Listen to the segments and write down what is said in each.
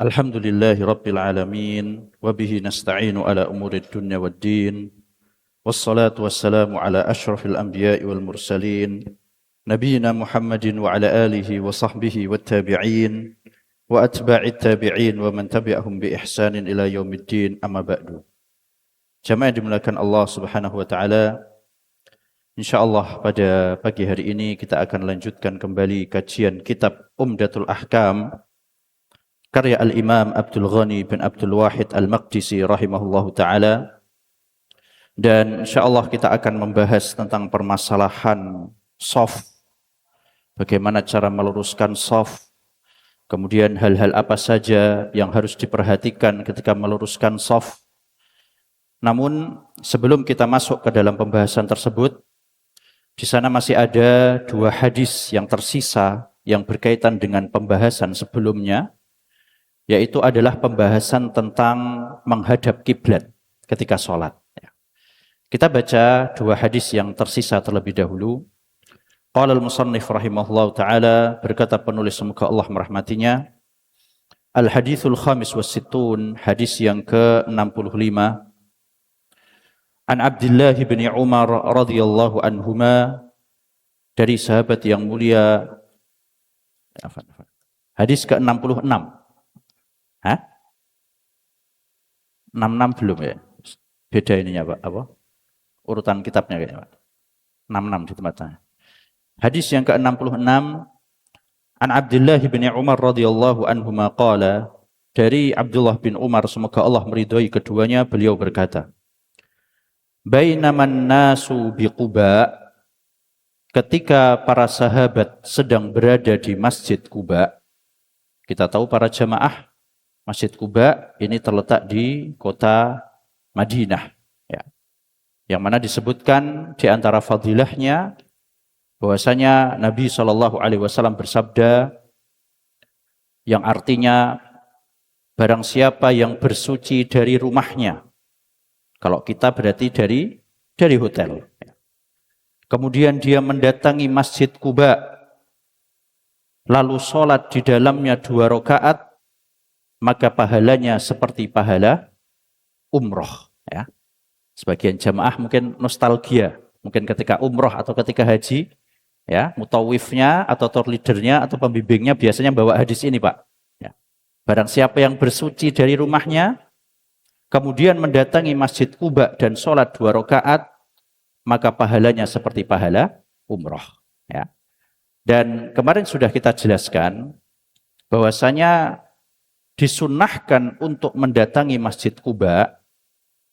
Alhamdulillahi Rabbil Alamin wa bihi nasta'inu ala umuri dunya wad din wassalatu wassalamu ala ashrafil anbiya'i wal mursalin nabiyina Muhammadin wa ala alihi wa sahbihi wat tabi'in wa atba'it tabi'in wa man tabi'ahum bi ihsanin ila yaumiddin amma ba'du. Jamaah dimuliakan Allah Subhanahu wa taala, insyaallah pada pagi hari ini kita akan lanjutkan kembali kajian kitab Umdatul Ahkam karya Al-Imam Abdul Ghani bin Abdul Wahid Al-Maqdisi rahimahullahu ta'ala. Dan insyaAllah kita akan membahas tentang permasalahan shaf, bagaimana cara meluruskan shaf, kemudian hal-hal apa saja yang harus diperhatikan ketika meluruskan shaf. Namun sebelum kita masuk ke dalam pembahasan tersebut, di sana masih ada dua hadis yang tersisa yang berkaitan dengan pembahasan sebelumnya, yaitu adalah pembahasan tentang menghadap kiblat ketika sholat. Kita baca dua hadis yang tersisa terlebih dahulu. Qala al-musannif rahimahullah ta'ala, berkata penulis semoga Allah merahmatinya, al-hadithul khamis was-sittun, hadis yang ke-65. An Abdullah bin Umar radhiyallahu anhuma, dari sahabat yang mulia. Hadis ke-66. Hah? 66 belum ya? Beda ininya Pak, apa? Urutan kitabnya kayaknya Pak. 66 di tempatnya. Hadis yang ke-66, An Abdullah bin Umar radhiyallahu anhuma qala, dari Abdullah bin Umar semoga Allah meridhai keduanya, beliau berkata, Bainaman nasu bi Quba, ketika para sahabat sedang berada di Masjid Quba. Kita tahu para jamaah Masjid Quba ini terletak di kota Madinah, ya. Yang mana disebutkan di antara fadilahnya bahwasanya Nabi SAW bersabda, yang artinya barang siapa yang bersuci dari rumahnya, kalau kita berarti dari hotel, kemudian dia mendatangi Masjid Quba lalu sholat di dalamnya 2 rakaat, maka pahalanya seperti pahala umroh. Ya. Sebagian jamaah mungkin nostalgia, mungkin ketika umroh atau ketika haji, ya, mutawifnya atau tour leadernya atau pembimbingnya biasanya bawa hadis ini Pak. Ya. Barang siapa yang bersuci dari rumahnya, kemudian mendatangi Masjid Quba dan sholat 2 rakaat, maka pahalanya seperti pahala umroh. Ya. Dan kemarin sudah kita jelaskan bahwasanya disunnahkan untuk mendatangi Masjid Quba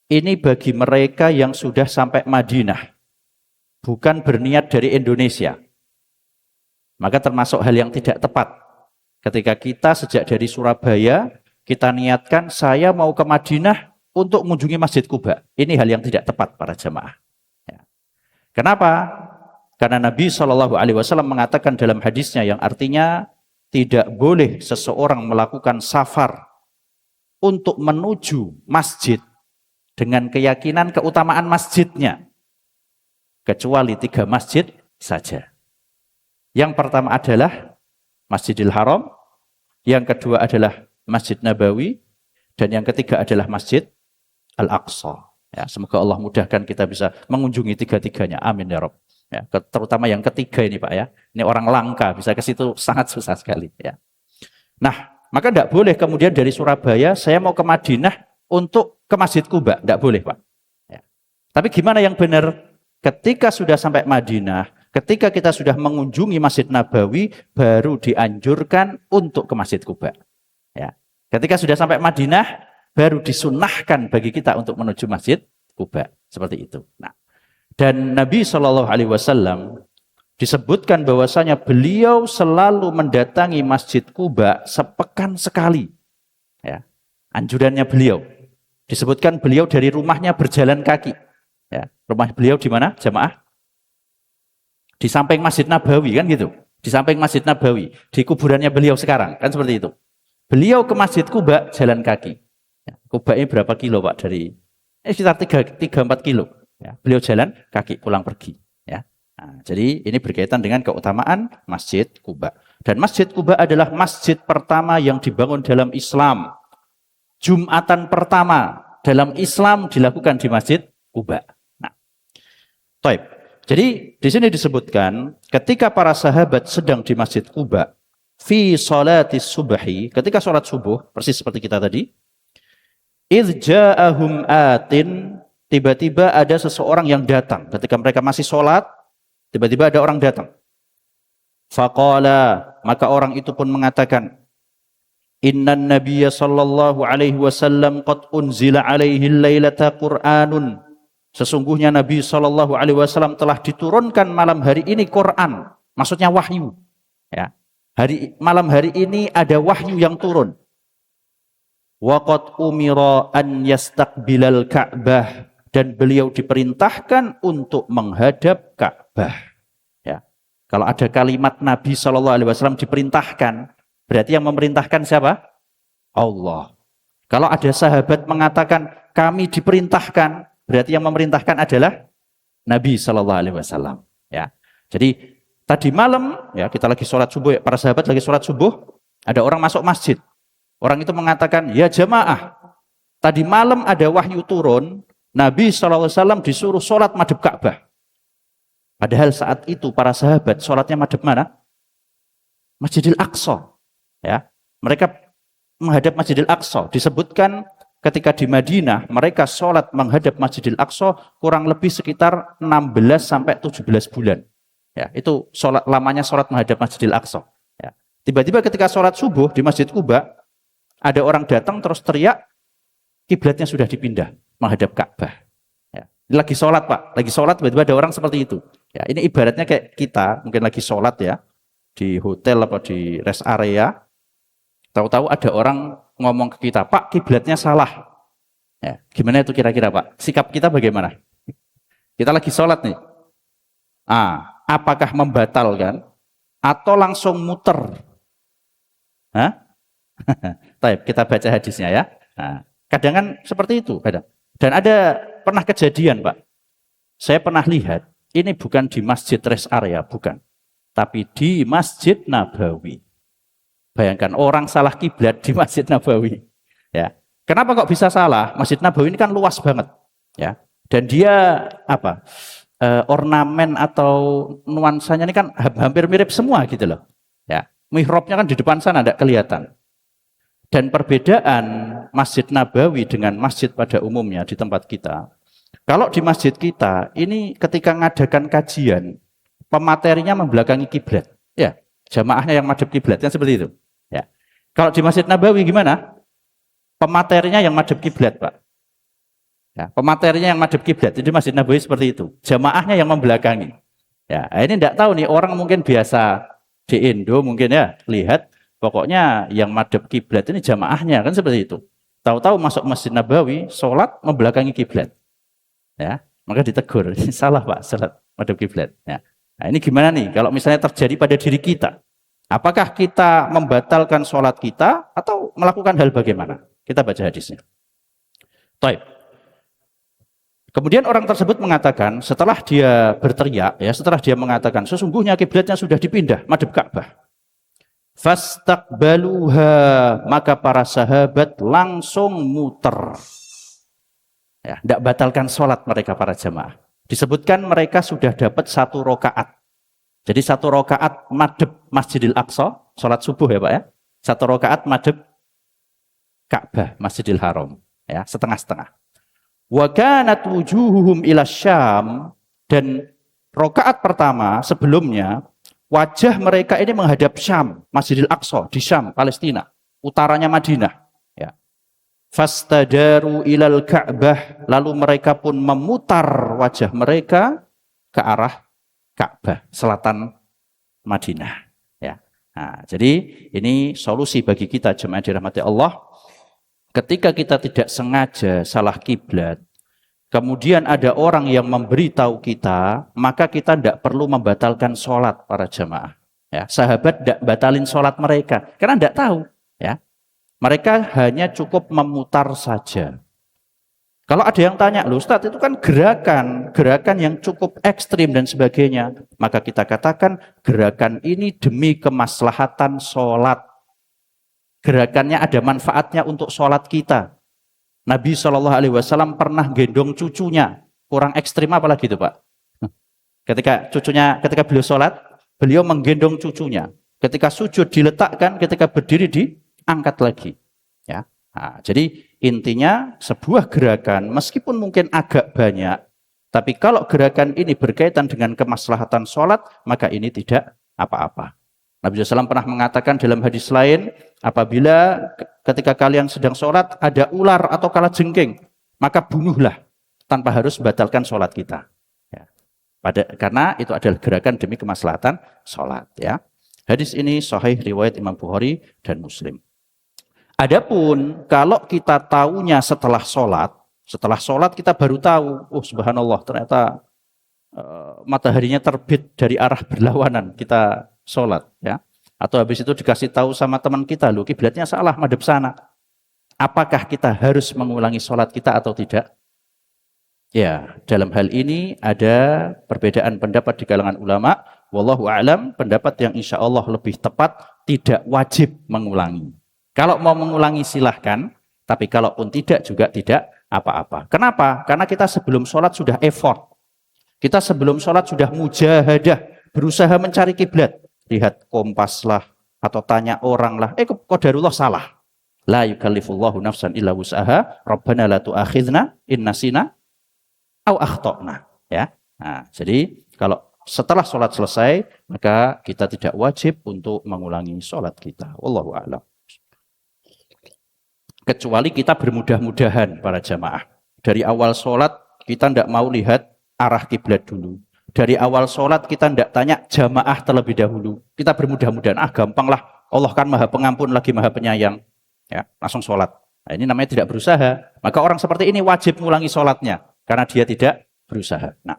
ini bagi mereka yang sudah sampai Madinah, bukan berniat dari Indonesia. Maka termasuk hal yang tidak tepat ketika kita sejak dari Surabaya kita niatkan saya mau ke Madinah untuk mengunjungi Masjid Quba. Ini hal yang tidak tepat para jamaah. Ya. Kenapa? Karena Nabi SAW mengatakan dalam hadisnya yang artinya tidak boleh seseorang melakukan safar untuk menuju masjid dengan keyakinan keutamaan masjidnya, kecuali 3 masjid saja. Yang pertama adalah Masjidil Haram, yang kedua adalah Masjid Nabawi, dan yang ketiga adalah Masjid Al-Aqsa. Ya, semoga Allah mudahkan kita bisa mengunjungi 3-tiganya. Amin ya Rabb. Ya, terutama yang ketiga ini Pak ya. Ini orang langka, bisa ke situ sangat susah sekali. Ya. Nah, maka tidak boleh kemudian dari Surabaya saya mau ke Madinah untuk ke Masjid Quba. Tidak boleh Pak. Ya. Tapi gimana yang benar? Ketika sudah sampai Madinah, ketika kita sudah mengunjungi Masjid Nabawi, baru dianjurkan untuk ke Masjid Quba. Ya. Ketika sudah sampai Madinah, baru disunnahkan bagi kita untuk menuju Masjid Quba. Seperti itu. Nah, dan Nabi SAW disebutkan bahwasanya beliau selalu mendatangi Masjid Quba sepekan sekali. Ya. Anjurannya beliau. Disebutkan beliau dari rumahnya berjalan kaki. Ya. Rumah beliau di mana, jamaah? Di samping Masjid Nabawi kan gitu. Di samping Masjid Nabawi. Di kuburannya beliau sekarang. Kan seperti itu. Beliau ke Masjid Quba jalan kaki. Ya. Quba ini berapa kilo Pak? Dari sekitar 3-4 kilo. Ya, beliau jalan kaki pulang pergi. Ya. Nah, jadi ini berkaitan dengan keutamaan Masjid Quba. Dan Masjid Quba adalah masjid pertama yang dibangun dalam Islam. Jumatan pertama dalam Islam dilakukan di Masjid Quba. Nah, taib. Jadi di sini disebutkan ketika para sahabat sedang di Masjid Quba fi sholatis subhi, ketika sholat subuh, persis seperti kita tadi, idh ja'ahum atin, tiba-tiba ada seseorang yang datang. Ketika mereka masih sholat, tiba-tiba ada orang datang. Faqala, maka orang itu pun mengatakan, Innan nabiyya sallallahu alaihi wasallam qad unzila alaihi lailata Qur'anun. Sesungguhnya Nabi sallallahu alaihi wasallam telah diturunkan malam hari ini Quran. Maksudnya wahyu. Ya. Malam hari ini ada wahyu yang turun. Wa qad umira an yastaqbilal Ka'bah, dan beliau diperintahkan untuk menghadap Ka'bah. Ya. Kalau ada kalimat Nabi SAW diperintahkan, berarti yang memerintahkan siapa? Allah. Kalau ada sahabat mengatakan kami diperintahkan, berarti yang memerintahkan adalah Nabi SAW. Ya. Jadi tadi malam, ya kita lagi sholat subuh, para sahabat lagi sholat subuh, ada orang masuk masjid. Orang itu mengatakan, ya jamaah, tadi malam ada wahyu turun, Nabi SAW disuruh sholat madhab Ka'bah. Padahal saat itu para sahabat sholatnya madhab mana? Masjidil Aqsa. Ya, mereka menghadap Masjidil Aqsa. Disebutkan ketika di Madinah, mereka sholat menghadap Masjidil Aqsa kurang lebih sekitar 16 sampai 17 bulan. Ya, itu lamanya sholat menghadap Masjidil Aqsa. Ya. Tiba-tiba ketika sholat subuh di Masjid Quba, ada orang datang terus teriak, kiblatnya sudah dipindah menghadap Ka'bah. Ya. Ini lagi sholat Pak, lagi sholat tiba-tiba ada orang seperti itu. Ya, ini ibaratnya kayak kita, mungkin lagi sholat ya, di hotel atau di rest area, tahu-tahu ada orang ngomong ke kita, Pak kiblatnya salah. Ya, gimana itu kira-kira Pak? Sikap kita bagaimana? Kita lagi sholat nih. Apakah membatalkan atau langsung muter? Hah? Baik, kita baca hadisnya ya. Nah, kadang kan seperti itu. Kadang. Dan ada pernah kejadian Pak. Saya pernah lihat, ini bukan di masjid rest area, bukan. Tapi di Masjid Nabawi. Bayangkan orang salah kiblat di Masjid Nabawi. Ya. Kenapa kok bisa salah? Masjid Nabawi ini kan luas banget. Ya. Dan dia apa? Ornamen atau nuansanya ini kan hampir mirip semua gitu loh. Ya. Mihrabnya kan di depan sana tidak kelihatan. Dan perbedaan Masjid Nabawi dengan masjid pada umumnya di tempat kita. Kalau di masjid kita, ini ketika ngadakan kajian, pematerinya membelakangi kiblat. Ya, jamaahnya yang madhab kiblat, kan seperti itu. Ya. Kalau di Masjid Nabawi gimana? Pematerinya yang madhab kiblat, Pak. Ya, pematerinya yang madhab kiblat. Jadi Masjid Nabawi seperti itu. Jamaahnya yang membelakangi. Ya, ini tidak tahu nih, orang mungkin biasa di Indo mungkin ya, lihat pokoknya yang madhab kiblat ini jamaahnya, kan seperti itu. Tahu-tahu masuk Masjid Nabawi, sholat membelakangi kiblat. Ya, maka ditegur, salah Pak, sholat madhab kiblat. Ya. Nah, ini gimana nih kalau misalnya terjadi pada diri kita? Apakah kita membatalkan sholat kita atau melakukan hal bagaimana? Kita baca hadisnya. Taib. Kemudian orang tersebut mengatakan, setelah dia berteriak, ya, setelah dia mengatakan, sesungguhnya kiblatnya sudah dipindah, madhab Ka'bah. Fastaqbaluha, maka para sahabat langsung muter. Ya, tidak batalkan sholat mereka para jamaah. Disebutkan mereka sudah dapat 1 rakaat. Jadi 1 rakaat madhab Masjidil Aqsa, sholat subuh ya Pak ya. 1 rakaat madhab Ka'bah, Masjidil Haram. Ya, setengah-setengah. Wa kanat wujuhuhum ila Syam, dan rakaat pertama sebelumnya wajah mereka ini menghadap Syam, Masjidil Aqsa di Syam, Palestina, utaranya Madinah. Ya. Fastadaru ilal Ka'bah, lalu mereka pun memutar wajah mereka ke arah Ka'bah, selatan Madinah. Ya. Nah, jadi ini solusi bagi kita jemaah dirahmati Allah. Ketika kita tidak sengaja salah kiblat, kemudian ada orang yang memberitahu kita, maka kita tidak perlu membatalkan sholat para jamaah. Ya, sahabat tidak batalin sholat mereka, karena tidak tahu. Ya, mereka hanya cukup memutar saja. Kalau ada yang tanya, loh Ustadz itu kan gerakan yang cukup ekstrim dan sebagainya. Maka kita katakan gerakan ini demi kemaslahatan sholat. Gerakannya ada manfaatnya untuk sholat kita. Nabi SAW pernah gendong cucunya. Kurang ekstrim apalagi itu Pak? Ketika beliau sholat, beliau menggendong cucunya. Ketika sujud diletakkan, ketika berdiri diangkat lagi. Ya. Nah, jadi intinya sebuah gerakan meskipun mungkin agak banyak, tapi kalau gerakan ini berkaitan dengan kemaslahatan sholat, maka ini tidak apa-apa. Nabi SAW pernah mengatakan dalam hadis lain, apabila ketika kalian sedang sholat ada ular atau kalajengking, maka bunuhlah tanpa harus membatalkan sholat kita. Ya. Karena itu adalah gerakan demi kemaslahatan sholat. Ya. Hadis ini sahih riwayat Imam Bukhari dan Muslim. Adapun kalau kita tahunya setelah sholat kita baru tahu, oh subhanallah ternyata mataharinya terbit dari arah berlawanan kita sholat, ya. Atau habis itu dikasih tahu sama teman kita, loh kiblatnya salah, madhep sana. Apakah kita harus mengulangi sholat kita atau tidak? Ya, dalam hal ini ada perbedaan pendapat di kalangan ulama. Wallahu a'lam, pendapat yang insya Allah lebih tepat tidak wajib mengulangi. Kalau mau mengulangi silahkan, tapi kalaupun tidak juga tidak apa-apa. Kenapa? Karena kita sebelum sholat sudah effort. Kita sebelum sholat sudah mujahadah, berusaha mencari kiblat. Lihat kompas lah, atau tanya orang lah, qadarullah salah. La yukallifullahu nafsan illa wus'aha, Rabbana la tu'akhidna in nasina au akhtana. Ya. Nah, jadi kalau setelah sholat selesai, maka kita tidak wajib untuk mengulangi sholat kita. Wallahu a'lam. Kecuali kita bermudah-mudahan para jamaah. Dari awal sholat kita tidak mau lihat arah kiblat dulu. Dari awal sholat kita tidak tanya jamaah terlebih dahulu. Kita bermudah-mudahan, gampanglah. Allah kan maha pengampun lagi maha penyayang. Ya, langsung sholat. Nah, ini namanya tidak berusaha. Maka orang seperti ini wajib mengulangi sholatnya. Karena dia tidak berusaha. Nah,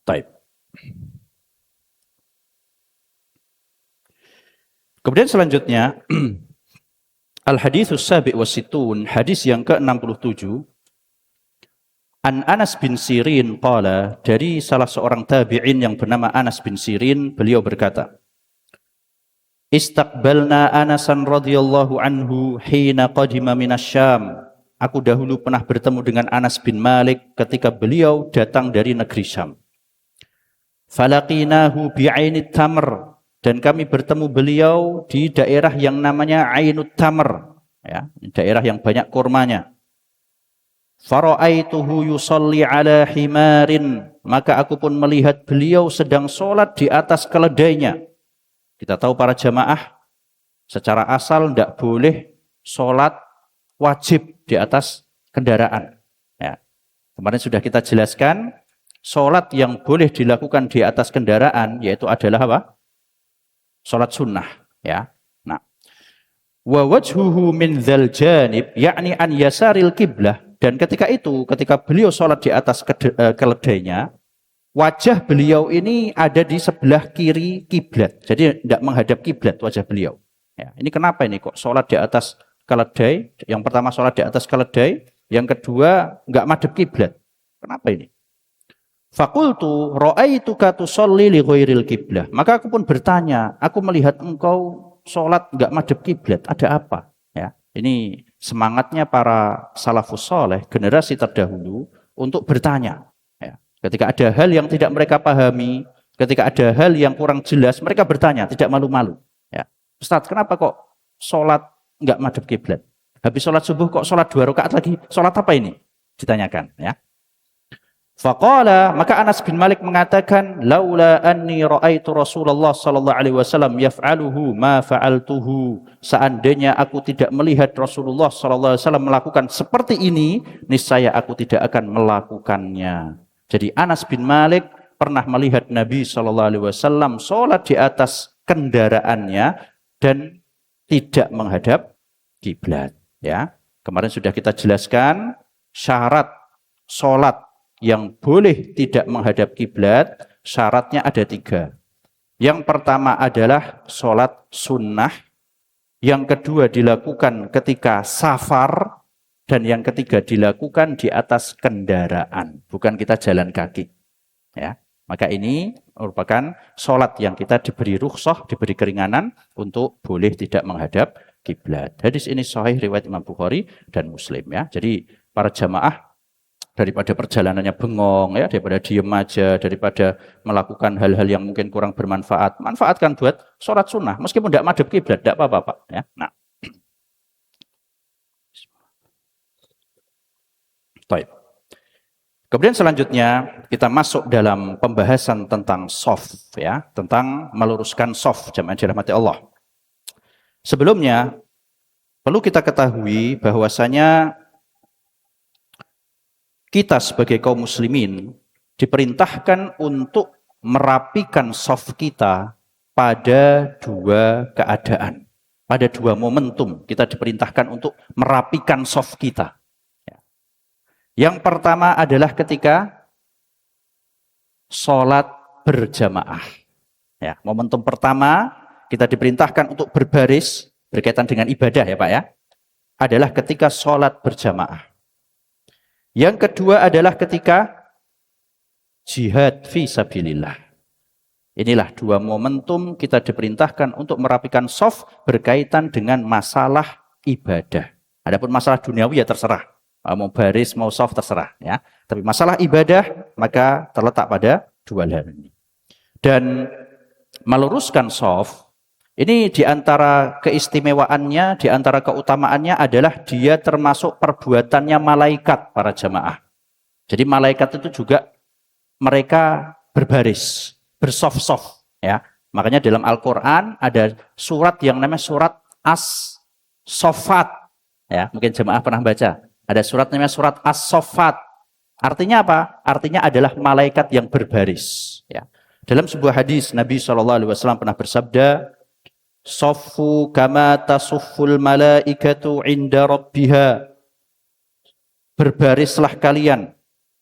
taib. Kemudian selanjutnya, Al-Haditsus Sabi' was-Sittun, hadis yang ke-67. An Anas bin Sirin qala, dari salah seorang tabi'in yang bernama Anas bin Sirin, beliau berkata, Istaqbalna Anasan radhiyallahu anhu hina qadima minasyam. Aku dahulu pernah bertemu dengan Anas bin Malik ketika beliau datang dari negeri Syam. Falaqinahu bi'ainit tamr. Dan kami bertemu beliau di daerah yang namanya Ainut Tamr, ya, daerah yang banyak kurmanya. Fara'aituhu yusalli ala himarin, maka aku pun melihat beliau sedang sholat di atas keledainya. Kita tahu para jamaah secara asal tidak boleh sholat wajib di atas kendaraan. Ya. Kemarin sudah kita jelaskan, sholat yang boleh dilakukan di atas kendaraan yaitu adalah apa? Sholat sunnah, ya. Nah, wa wajhuhu min dzal janib, yakni an yasaril kiblah. Dan ketika beliau sholat di atas keledainya, wajah beliau ini ada di sebelah kiri kiblat. Jadi tidak menghadap kiblat wajah beliau. Ya, ini kenapa ini kok sholat di atas keledai? Yang pertama sholat di atas keledai, yang kedua nggak madhep kiblat. Kenapa ini? Fakultu ra'aituka tusolli li ghairil kiblah. Maka aku pun bertanya, aku melihat engkau sholat enggak madhep kiblat, ada apa? Ya, ini semangatnya para salafus soleh, generasi terdahulu untuk bertanya. Ya, ketika ada hal yang tidak mereka pahami, ketika ada hal yang kurang jelas, mereka bertanya, tidak malu-malu. Ya, Ustaz, kenapa kok sholat enggak madhep kiblat? Habis sholat subuh kok sholat 2 rakaat lagi? Sholat apa ini? Ditanyakan. Ya. Faqala, maka Anas bin Malik mengatakan, laula anni ra'aitu Rasulullah sallallahu alaihi wasallam yaf'aluhu ma fa'altuhu. Seandainya aku tidak melihat Rasulullah sallallahu alaihi wasallam melakukan seperti ini, niscaya aku tidak akan melakukannya. Jadi Anas bin Malik pernah melihat Nabi sallallahu alaihi wasallam salat di atas kendaraannya dan tidak menghadap kiblat, ya. Kemarin sudah kita jelaskan syarat salat yang boleh tidak menghadap kiblat, syaratnya ada 3. Yang pertama adalah sholat sunnah. Yang kedua dilakukan ketika safar. Dan yang ketiga, dilakukan di atas kendaraan, bukan kita jalan kaki. Ya, maka ini merupakan sholat yang kita diberi rukhsah, diberi keringanan untuk boleh tidak menghadap kiblat. Hadis ini sahih riwayat Imam Bukhari dan Muslim ya. Jadi para jamaah daripada perjalanannya bengong ya, daripada diem aja, daripada melakukan hal-hal yang mungkin kurang bermanfaat, manfaatkan buat sholat sunnah meskipun tidak madhab kiblat, tidak apa-apa Pak ya. Nah, baik. Kemudian selanjutnya kita masuk dalam pembahasan tentang shaf ya, tentang meluruskan shaf jamaah dirahmati Allah. Sebelumnya perlu kita ketahui bahwasanya kita sebagai kaum muslimin diperintahkan untuk merapikan shaf kita pada dua keadaan. Pada dua momentum kita diperintahkan untuk merapikan shaf kita. Yang pertama adalah ketika sholat berjamaah. Ya, momentum pertama kita diperintahkan untuk berbaris berkaitan dengan ibadah ya Pak ya. Adalah ketika sholat berjamaah. Yang kedua adalah ketika jihad fi sabilillah. Inilah dua momentum kita diperintahkan untuk merapikan shaf berkaitan dengan masalah ibadah. Adapun masalah duniawi ya terserah. Mau baris, mau shaf terserah ya. Tapi masalah ibadah maka terletak pada dua hal ini. Dan meluruskan shaf ini diantara keistimewaannya, diantara keutamaannya adalah dia termasuk perbuatannya malaikat para jamaah. Jadi malaikat itu juga mereka berbaris, bersaf-saf ya. Makanya dalam Al-Qur'an ada surat yang namanya surat As-Saffat ya. Mungkin jamaah pernah baca. Ada surat namanya surat As-Saffat. Artinya apa? Artinya adalah malaikat yang berbaris ya. Dalam sebuah hadis Nabi SAW pernah bersabda, "Saffu kama tasufful malaikatu inda rabbiha." Berbarislah kalian,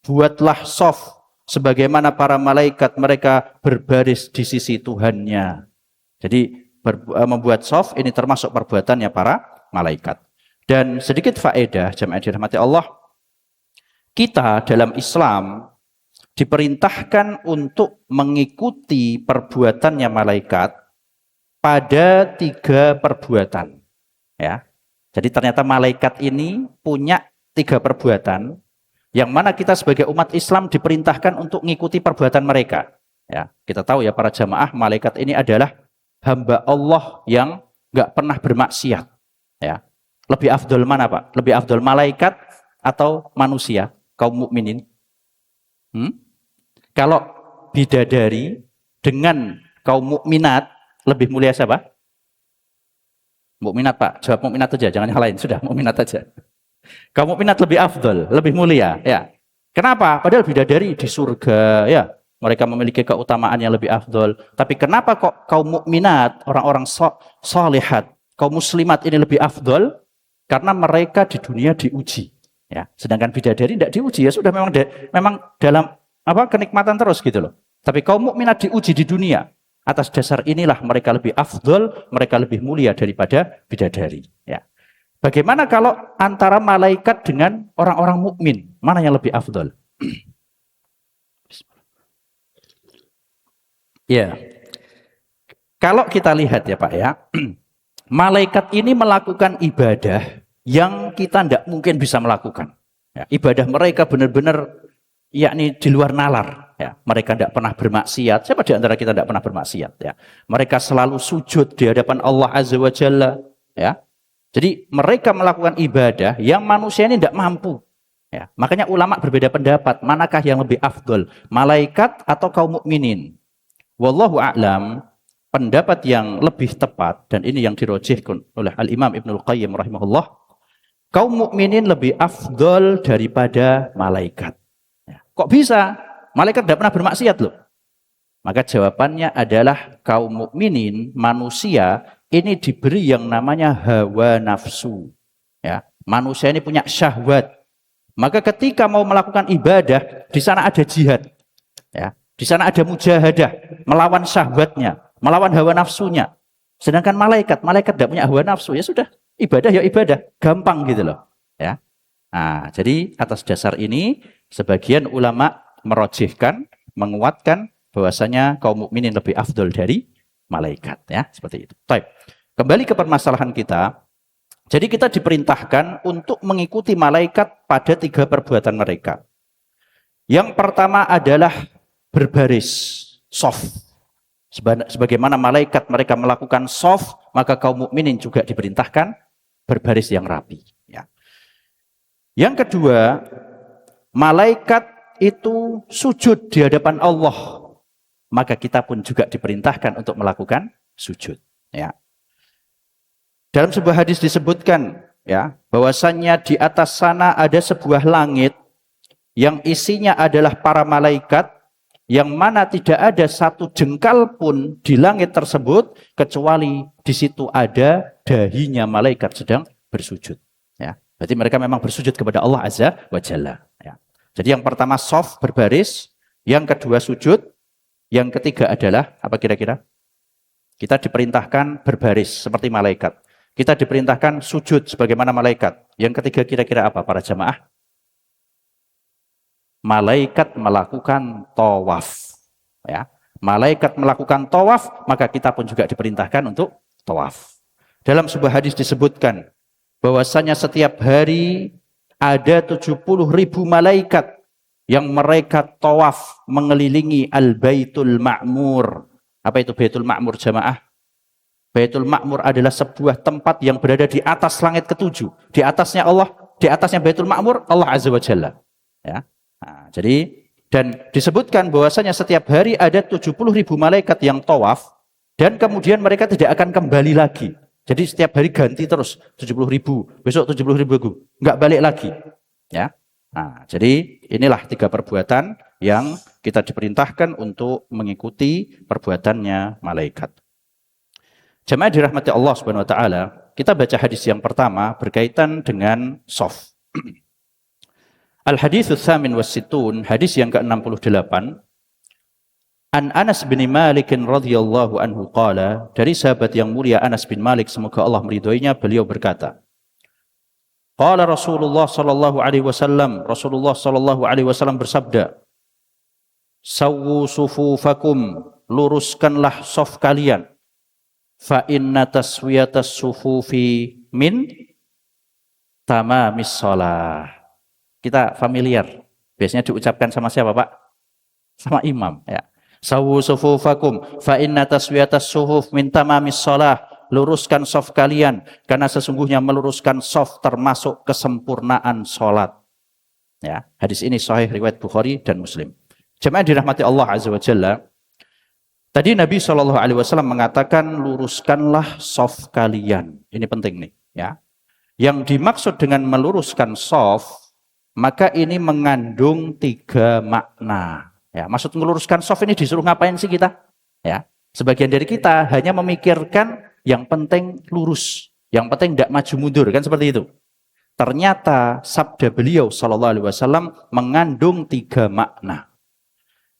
buatlah shaf sebagaimana para malaikat mereka berbaris di sisi Tuhannya. Jadi membuat shaf ini termasuk perbuatannya para malaikat. Dan sedikit faedah jamaah dirahmati Allah, kita dalam Islam diperintahkan untuk mengikuti perbuatannya malaikat pada tiga perbuatan ya. Jadi ternyata malaikat ini punya tiga perbuatan yang mana kita sebagai umat Islam diperintahkan untuk mengikuti perbuatan mereka ya. Kita tahu ya para jamaah, malaikat ini adalah hamba Allah yang nggak pernah bermaksiat ya. Lebih afdol mana Pak? Lebih afdol malaikat atau manusia kaum mukminin? Kalau bidadari dengan kaum mukminat lebih mulia siapa? Mukminat Pak, jawab mukminat aja, jangan yang lain, sudah mukminat aja. Kaum mukminat lebih afdol, lebih mulia ya. Kenapa? Padahal bidadari di surga ya, mereka memiliki keutamaan yang lebih afdol. Tapi kenapa kok kaum mukminat, orang-orang salihat, kaum muslimat ini lebih afdol? Karena mereka di dunia diuji ya. Sedangkan bidadari tidak diuji ya, sudah memang dalam kenikmatan terus gitu loh. Tapi kaum mukminat diuji di dunia. Atas dasar inilah mereka lebih afdol, mereka lebih mulia daripada bidadari. Ya. Bagaimana kalau antara malaikat dengan orang-orang mukmin, mana yang lebih afdol? Ya, kalau kita lihat ya Pak ya, malaikat ini melakukan ibadah yang kita tidak mungkin bisa melakukan. Ya, ibadah mereka benar-benar yakni di luar nalar. Ya, mereka tidak pernah bermaksiat. Siapa di antara kita tidak pernah bermaksiat? Ya, mereka selalu sujud di hadapan Allah Azza wa Jalla. Ya, jadi mereka melakukan ibadah yang manusia ini tidak mampu. Ya, makanya ulama berbeda pendapat. Manakah yang lebih afdol? Malaikat atau kaum mukminin? Wallahu a'lam. Pendapat yang lebih tepat dan ini yang dirojihkan oleh Al-Imam Ibnul Qayyim rahimahullah. Kaum mukminin lebih afdol daripada malaikat. Ya, kok bisa? Malaikat tidak pernah bermaksiat loh. Maka jawabannya adalah kaum mukminin, manusia ini diberi yang namanya hawa nafsu. Ya, manusia ini punya syahwat. Maka ketika mau melakukan ibadah, di sana ada jihad. Ya, di sana ada mujahadah, melawan syahwatnya, melawan hawa nafsunya. Sedangkan malaikat tidak punya hawa nafsu, ya sudah, ibadah ya ibadah, gampang gitu loh. Ya. Nah, jadi atas dasar ini sebagian ulama merojihkan, menguatkan bahwasanya kaum mukminin lebih afdol dari malaikat, ya, seperti itu. Baik. Kembali ke permasalahan kita. Jadi kita diperintahkan untuk mengikuti malaikat pada 3 perbuatan mereka. Yang pertama adalah berbaris, soft. Sebagaimana malaikat mereka melakukan soft, maka kaum mukminin juga diperintahkan berbaris yang rapi. Ya. Yang kedua, malaikat itu sujud di hadapan Allah, maka kita pun juga diperintahkan untuk melakukan sujud. Ya. Dalam sebuah hadis disebutkan, ya, bahwasannya di atas sana ada sebuah langit yang isinya adalah para malaikat, yang mana tidak ada satu jengkal pun di langit tersebut kecuali di situ ada dahinya malaikat sedang bersujud. Ya, berarti mereka memang bersujud kepada Allah Azza wa Jalla. Ya. Jadi yang pertama soft, berbaris, yang kedua sujud, yang ketiga adalah apa kira-kira? Kita diperintahkan berbaris seperti malaikat. Kita diperintahkan sujud sebagaimana malaikat. Yang ketiga kira-kira apa para jamaah? Malaikat melakukan tawaf. Ya. Malaikat melakukan tawaf, maka kita pun juga diperintahkan untuk tawaf. Dalam sebuah hadis disebutkan bahwasanya setiap hari ada 70.000 malaikat yang mereka tawaf mengelilingi Al-Baitul Ma'mur. Apa itu Baitul Ma'mur jamaah? Baitul Ma'mur adalah sebuah tempat yang berada di atas langit ke-7. Di atasnya Allah, di atasnya Baitul Ma'mur, Allah Azza wa Jalla. Ya. Nah, jadi, dan disebutkan bahwasanya setiap hari ada 70.000 malaikat yang tawaf, dan kemudian mereka tidak akan kembali lagi. Jadi setiap hari ganti terus, 70.000, besok 70.000, nggak balik lagi. Ya. Nah, jadi inilah 3 perbuatan yang kita diperintahkan untuk mengikuti perbuatannya malaikat. Jemaah dirahmati Allah Subhanahu wa taala, kita baca hadis yang pertama berkaitan dengan soft. Al-hadits ats-tsamin was-sittun, hadis yang ke-68. An Anas bin Malik radhiyallahu anhu qala, dari sahabat yang mulia Anas bin Malik semoga Allah meridhoinya, beliau berkata, qala Rasulullah sallallahu alaihi wasallam, Rasulullah sallallahu alaihi wasallam bersabda, sawwu sufufakum, luruskanlah saf kalian. Fa inna taswiyatas sufufi min tamamis shalah. Kita familiar. Biasanya diucapkan sama siapa, Pak? Sama imam, ya. Sawwu sufufakum fa inna taswiyatas sufuf min tamamis shalah. Luruskan shaf kalian karena sesungguhnya meluruskan shaf termasuk kesempurnaan salat. Ya, hadis ini sahih riwayat Bukhari dan Muslim. Jemaah dirahmati Allah Azza wa Jalla. Tadi Nabi SAW mengatakan luruskanlah shaf kalian. Ini penting nih, ya. Yang dimaksud dengan meluruskan shaf, maka ini mengandung 3 makna. Ya, maksud meluruskan shaf ini disuruh ngapain sih kita? Ya, sebagian dari kita hanya memikirkan yang penting lurus, yang penting tidak maju mundur, kan seperti itu. Ternyata sabda beliau SAW mengandung 3 makna.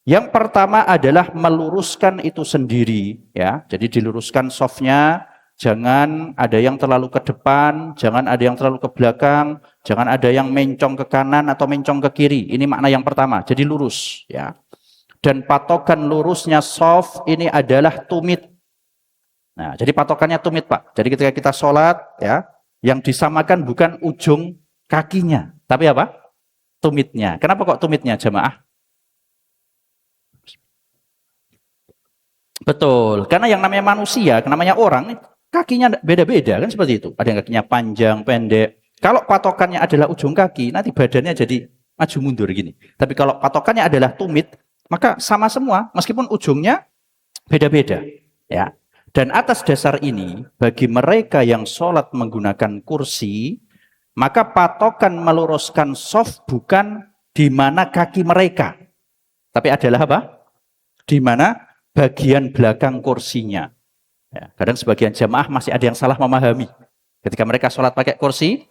Yang pertama adalah meluruskan itu sendiri, ya. Jadi diluruskan shafnya, jangan ada yang terlalu ke depan, jangan ada yang terlalu ke belakang, jangan ada yang mencong ke kanan atau mencong ke kiri. Ini makna yang pertama. Jadi lurus, ya. Dan patokan lurusnya shaf ini adalah tumit. Nah, jadi patokannya tumit, Pak. Jadi ketika kita sholat, ya, yang disamakan bukan ujung kakinya, tapi apa? Tumitnya. Kenapa kok tumitnya, jamaah? Betul, karena yang namanya manusia, namanya orang, kakinya beda-beda, kan seperti itu. Ada yang kakinya panjang, pendek. Kalau patokannya adalah ujung kaki, nanti badannya jadi maju mundur gini. Tapi kalau patokannya adalah tumit, maka sama semua, meskipun ujungnya beda-beda. Ya. Dan atas dasar ini, bagi mereka yang sholat menggunakan kursi, maka patokan meluruskan shaf bukan di mana kaki mereka, tapi adalah apa? Di mana bagian belakang kursinya. Ya, kadang sebagian jamaah masih ada yang salah memahami. Ketika mereka sholat pakai kursi,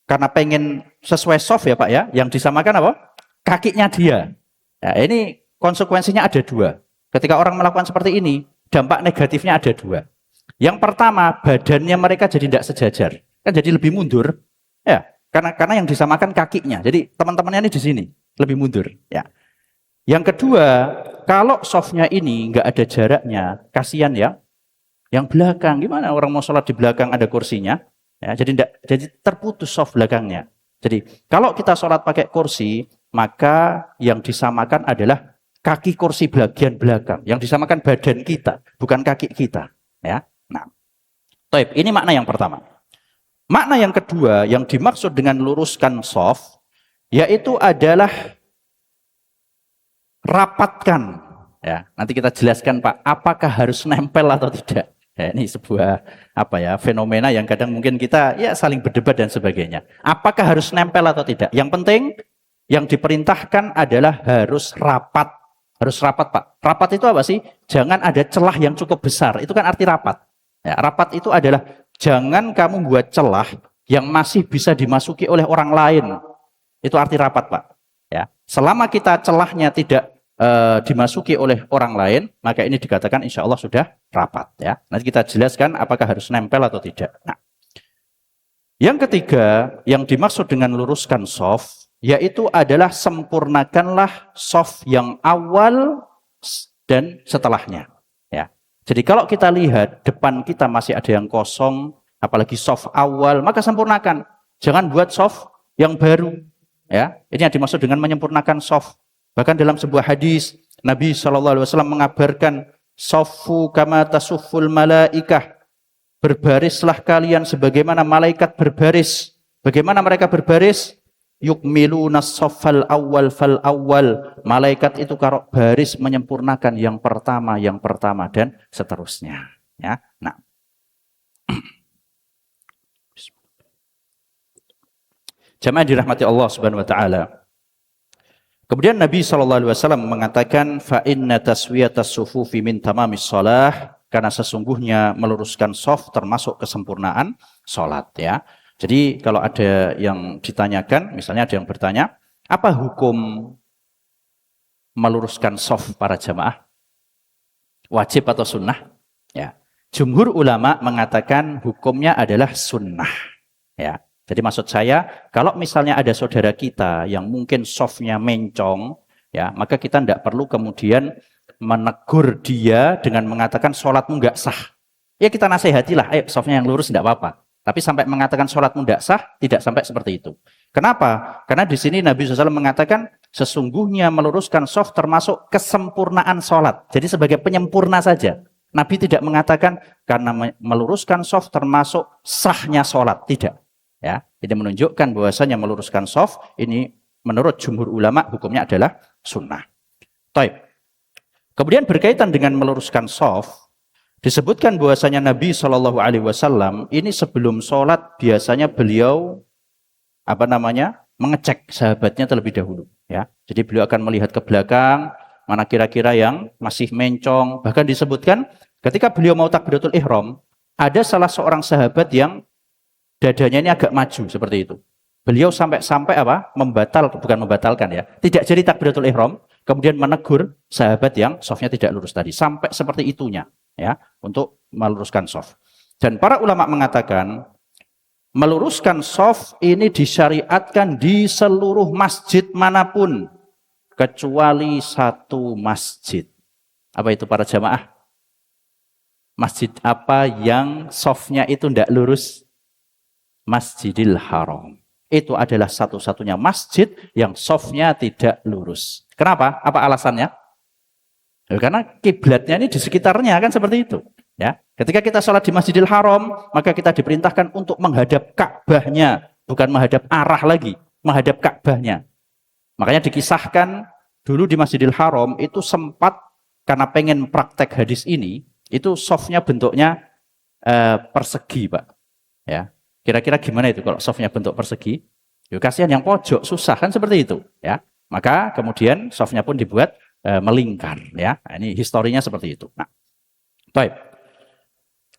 karena pengen sesuai shaf ya Pak ya, yang disamakan apa? Kakinya dia. Ya, ini konsekuensinya ada 2. Ketika orang melakukan seperti ini, dampak negatifnya ada 2. Yang pertama, badannya mereka jadi tidak sejajar. Kan jadi lebih mundur. Ya, Karena yang disamakan kakinya. Jadi teman-temannya ini di sini, lebih mundur. Ya. Yang kedua, kalau softnya ini nggak ada jaraknya, kasihan ya. Yang belakang, gimana orang mau sholat di belakang ada kursinya? Ya, jadi terputus soft belakangnya. Jadi kalau kita sholat pakai kursi, maka yang disamakan adalah kaki kursi bagian belakang. Yang disamakan badan kita, bukan kaki kita. Ya. Nah, ini makna yang pertama. Makna yang kedua yang dimaksud dengan luruskan soft, yaitu adalah rapatkan. Ya, nanti kita jelaskan Pak, apakah harus nempel atau tidak. Ya, ini sebuah fenomena yang kadang mungkin kita saling berdebat dan sebagainya. Apakah harus nempel atau tidak? Yang penting yang diperintahkan adalah harus rapat. Harus rapat Pak. Rapat itu apa sih? Jangan ada celah yang cukup besar. Itu kan arti rapat. Ya, rapat itu adalah jangan kamu buat celah yang masih bisa dimasuki oleh orang lain. Itu arti rapat Pak. Ya, selama kita celahnya tidak dimasuki oleh orang lain, maka ini dikatakan insya Allah sudah rapat. Ya, nanti kita jelaskan apakah harus nempel atau tidak. Nah, yang ketiga yang dimaksud dengan luruskan soft, yaitu adalah sempurnakanlah soft yang awal dan setelahnya. Ya, jadi kalau kita lihat depan kita masih ada yang kosong, apalagi soft awal, maka sempurnakan. Jangan buat soft yang baru. Ya, ini yang dimaksud dengan menyempurnakan soft. Bahkan dalam sebuah hadis Nabi SAW mengabarkan soffu kama tasufful malaikah, berbarislah kalian sebagaimana malaikat berbaris. Bagaimana mereka berbaris? Yukmiluna soffal awal fal awal. Malaikat itu kalau baris menyempurnakan yang pertama dan seterusnya. Ya, nah. Jamaah dirahmati Allah Subhanahu wa taala. Kemudian Nabi SAW mengatakan fa inna taswiyatas sufufi min tamamis shalah, karena sesungguhnya meluruskan shaf termasuk kesempurnaan salat ya. Jadi kalau ada yang ditanyakan, misalnya ada yang bertanya, apa hukum meluruskan shaf para jamaah? Wajib atau sunnah? Ya. Jumhur ulama mengatakan hukumnya adalah sunnah. Ya. Jadi maksud saya, kalau misalnya ada saudara kita yang mungkin softnya mencong, ya, maka kita tidak perlu kemudian menegur dia dengan mengatakan sholatmu nggak sah. Ya kita nasihatilah, softnya yang lurus tidak apa-apa. Tapi sampai mengatakan sholatmu nggak sah, tidak sampai seperti itu. Kenapa? Karena di sini Nabi SAW mengatakan sesungguhnya meluruskan soft termasuk kesempurnaan sholat. Jadi sebagai penyempurna saja. Nabi tidak mengatakan karena meluruskan soft termasuk sahnya sholat, tidak. Ya, ini menunjukkan bahwasanya meluruskan shaf ini menurut jumhur ulama hukumnya adalah sunnah. Taib. Kemudian berkaitan dengan meluruskan shaf, disebutkan bahwasanya Nabi SAW ini sebelum sholat biasanya beliau mengecek sahabatnya terlebih dahulu. Ya, jadi beliau akan melihat ke belakang mana kira-kira yang masih mencong. Bahkan disebutkan ketika beliau mau takbiratul ihram, ada salah seorang sahabat yang dadanya ini agak maju seperti itu. Beliau sampai bukan membatalkan ya, tidak jadi takbiratul ihram, kemudian menegur sahabat yang shafnya tidak lurus tadi, sampai seperti itunya ya, untuk meluruskan shaf. Dan para ulama mengatakan meluruskan shaf ini disyariatkan di seluruh masjid manapun kecuali satu masjid. Apa itu para jamaah? Masjid apa yang shafnya itu tidak lurus? Masjidil Haram. Itu adalah satu-satunya masjid yang shafnya tidak lurus. Kenapa? Apa alasannya? Karena kiblatnya ini di sekitarnya kan seperti itu. Ya, ketika kita sholat di Masjidil Haram, maka kita diperintahkan untuk menghadap Ka'bahnya, bukan menghadap arah lagi, menghadap Ka'bahnya. Makanya dikisahkan dulu di Masjidil Haram itu sempat karena pengen praktek hadis ini, itu shafnya bentuknya persegi, Pak. Ya. Kira-kira gimana itu kalau shafnya bentuk persegi? Yuk, kasihan yang pojok, susah kan seperti itu. Ya, maka kemudian shafnya pun dibuat melingkar. Ya, nah, ini historinya seperti itu. Nah, baik.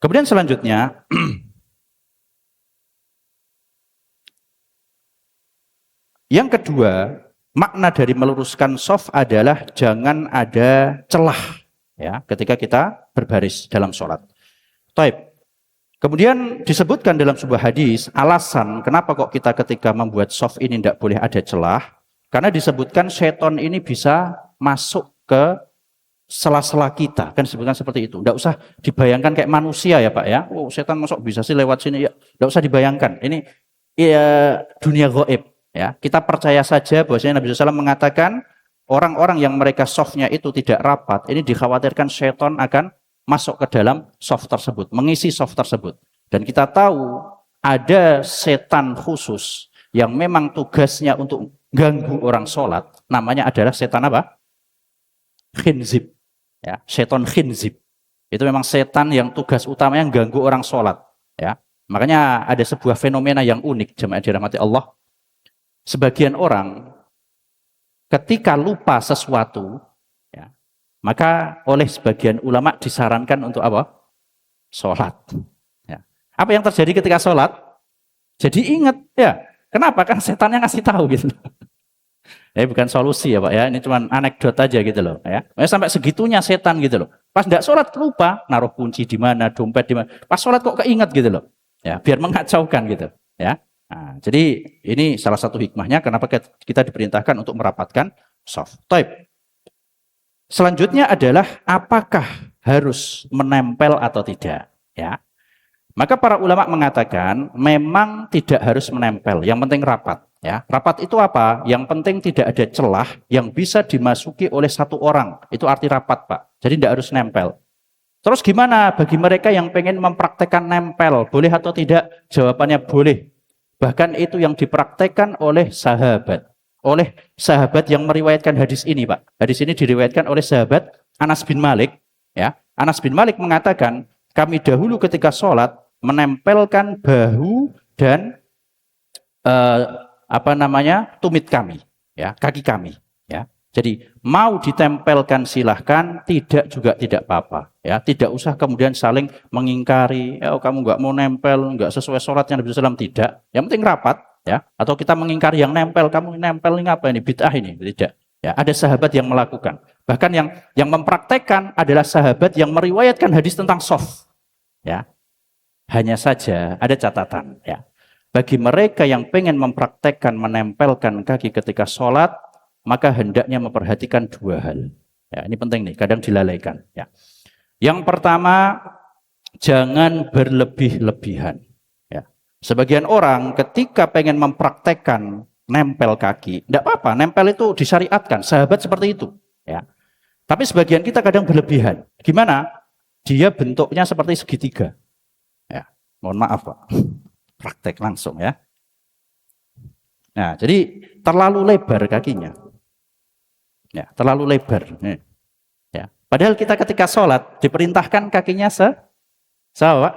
Kemudian selanjutnya, yang kedua, makna dari meluruskan shaf adalah jangan ada celah. Ya, ketika kita berbaris dalam sholat. Baik. Kemudian disebutkan dalam sebuah hadis, alasan kenapa kok kita ketika membuat soft ini tidak boleh ada celah, karena disebutkan setan ini bisa masuk ke sela-sela kita, kan disebutkan seperti itu. Tidak usah dibayangkan kayak manusia ya Pak ya. Oh, setan masuk bisa sih lewat sini ya. Tidak usah dibayangkan. Ini ya, dunia gaib ya. Kita percaya saja bahwasanya Nabi SAW mengatakan orang-orang yang mereka softnya itu tidak rapat, ini dikhawatirkan setan akan masuk ke dalam soft tersebut, mengisi soft tersebut. Dan kita tahu ada setan khusus yang memang tugasnya untuk ganggu orang sholat, namanya adalah setan apa? Khinzib. Ya, setan khinzib. Itu memang setan yang tugas utamanya ganggu orang sholat. Ya, makanya ada sebuah fenomena yang unik, jemaah dirahmati Allah. Sebagian orang ketika lupa sesuatu, maka oleh sebagian ulama disarankan untuk apa? Sholat. Ya. Apa yang terjadi ketika sholat? Jadi ingat ya. Kenapa? Kan setannya ngasih tahu gitu. Bukan solusi ya Pak ya. Ini cuma anekdot aja gitu loh. Ya. Sampai segitunya setan gitu loh. Pas tidak sholat lupa naruh kunci di mana, dompet di mana. Pas sholat kok keinget gitu loh. Ya, biar mengacaukan gitu. Ya. Nah, jadi ini salah satu hikmahnya kenapa kita diperintahkan untuk merapatkan soft. Taib. Selanjutnya adalah apakah harus menempel atau tidak, ya. Maka para ulama mengatakan memang tidak harus menempel, yang penting rapat, ya. Rapat itu apa? Yang penting tidak ada celah yang bisa dimasuki oleh satu orang. Itu arti rapat, Pak. Jadi tidak harus nempel. Terus gimana bagi mereka yang pengen mempraktekkan nempel, boleh atau tidak? Jawabannya boleh. Bahkan itu yang dipraktekkan oleh sahabat. Oleh sahabat yang meriwayatkan hadis ini, Pak. Hadis ini diriwayatkan oleh sahabat Anas bin Malik. Ya, Anas bin Malik mengatakan, kami dahulu ketika sholat menempelkan bahu dan tumit kami, ya, kaki kami. Ya, jadi mau ditempelkan silahkan, tidak juga tidak apa-apa. Ya, tidak usah kemudian saling mengingkari. Oh, kamu nggak mau nempel, nggak sesuai sholatnya Nabi SAW, tidak. Yang penting rapat. Ya, atau kita mengingkari yang nempel, kamu nempel ini apa ini, bid'ah ini, tidak. Ya, ada sahabat yang melakukan. Bahkan yang mempraktekkan adalah sahabat yang meriwayatkan hadis tentang soft. Ya, hanya saja ada catatan. Ya, bagi mereka yang pengen mempraktekkan menempelkan kaki ketika sholat, maka hendaknya memperhatikan dua hal. Ya, ini penting nih, kadang dilalaikan. Ya, yang pertama, jangan berlebih-lebihan. Sebagian orang ketika pengen mempraktekkan nempel kaki, tidak apa-apa, nempel itu disyariatkan, sahabat seperti itu. Ya. Tapi sebagian kita kadang berlebihan. Gimana? Dia bentuknya seperti segitiga. Ya. Mohon maaf Pak, praktek langsung ya. Nah, jadi terlalu lebar kakinya. Ya, terlalu lebar. Ya. Padahal kita ketika sholat diperintahkan kakinya sebahu,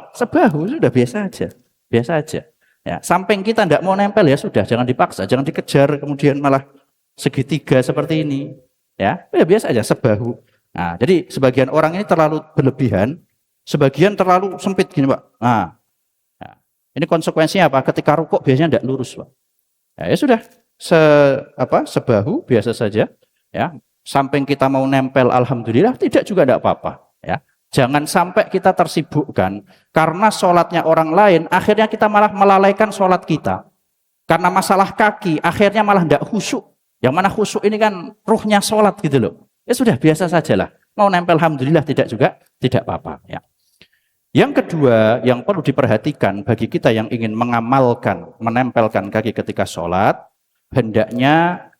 sudah biasa aja. Biasa aja. Ya, samping kita tidak mau nempel ya sudah, jangan dipaksa, jangan dikejar kemudian malah segitiga seperti ini. Ya biasa aja sebahu. Nah, jadi sebagian orang ini terlalu berlebihan, sebagian terlalu sempit gini, Pak. Nah, ini konsekuensinya apa? Ketika rukuk biasanya tidak lurus, Pak. Ya sudah, sebahu biasa saja. Ya, samping kita mau nempel, alhamdulillah, tidak juga tidak apa-apa. Ya. Jangan sampai kita tersibukkan karena sholatnya orang lain, akhirnya kita malah melalaikan sholat kita. Karena masalah kaki, akhirnya malah tidak khusyuk. Yang mana khusyuk ini kan ruhnya sholat gitu loh. Ya sudah, biasa sajalah. Mau nempel, alhamdulillah, tidak juga, tidak apa-apa. Ya. Yang kedua, yang perlu diperhatikan bagi kita yang ingin mengamalkan, menempelkan kaki ketika sholat, hendaknya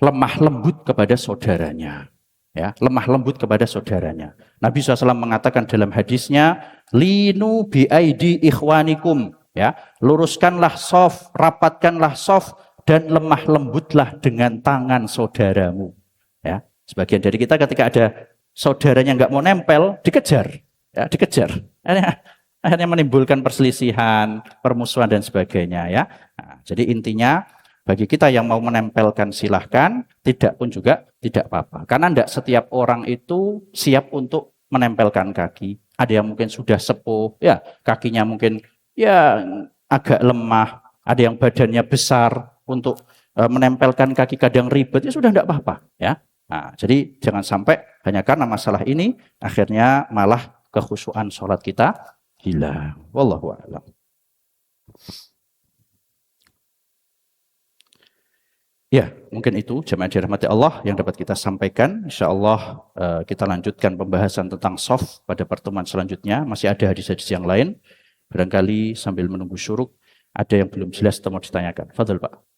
lemah lembut kepada saudaranya. Ya, lemah lembut kepada saudaranya. Nabi SAW mengatakan dalam hadisnya, linu bi'aidi ikhwanikum. Ya, luruskanlah soft, rapatkanlah soft, dan lemah lembutlah dengan tangan saudaramu. Ya, sebagian dari kita ketika ada saudaranya nggak mau nempel, dikejar. Ya, dikejar. Akhirnya menimbulkan perselisihan, permusuhan dan sebagainya. Ya, nah, jadi intinya, bagi kita yang mau menempelkan silahkan, tidak pun juga tidak apa-apa. Karena tidak setiap orang itu siap untuk menempelkan kaki. Ada yang mungkin sudah sepuh, ya kakinya mungkin ya agak lemah. Ada yang badannya besar untuk menempelkan kaki kadang ribet, ya sudah tidak apa-apa. Ya. Nah, jadi jangan sampai hanya karena masalah ini akhirnya malah kekhusyuan sholat kita hilang. Wallahu a'lam. Ya, mungkin itu jemaah dirahmati Allah yang dapat kita sampaikan. Insya Allah kita lanjutkan pembahasan tentang soft pada pertemuan selanjutnya. Masih ada hadis-hadis yang lain. Barangkali sambil menunggu syuruk, ada yang belum jelas atau mau ditanyakan. Fadhal Pak.